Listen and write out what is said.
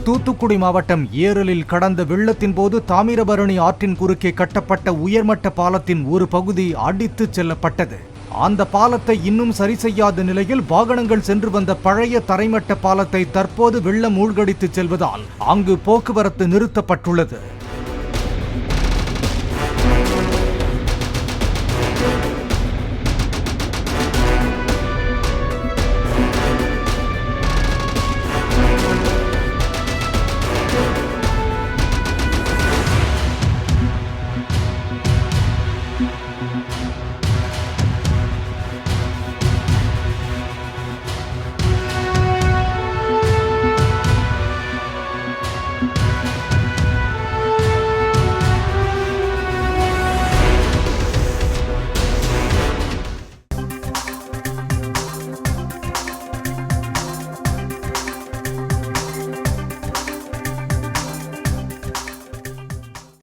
தூத்துக்குடி மாவட்டம் ஏரலில் கடந்த வெள்ளத்தின் போது தாமிரபரணி ஆற்றின் குறுக்கே கட்டப்பட்ட உயர்மட்ட பாலத்தின் ஒரு பகுதி அடித்துச் செல்லப்பட்டது. அந்த பாலத்தை இன்னும் சரி செய்யாத நிலையில் வாகனங்கள் சென்று வந்த பழைய தரைமட்ட பாலத்தை தற்போது வெள்ளம் மூழ்கடித்து செல்வதால் அங்கு போக்குவரத்து நிறுத்தப்பட்டுள்ளது.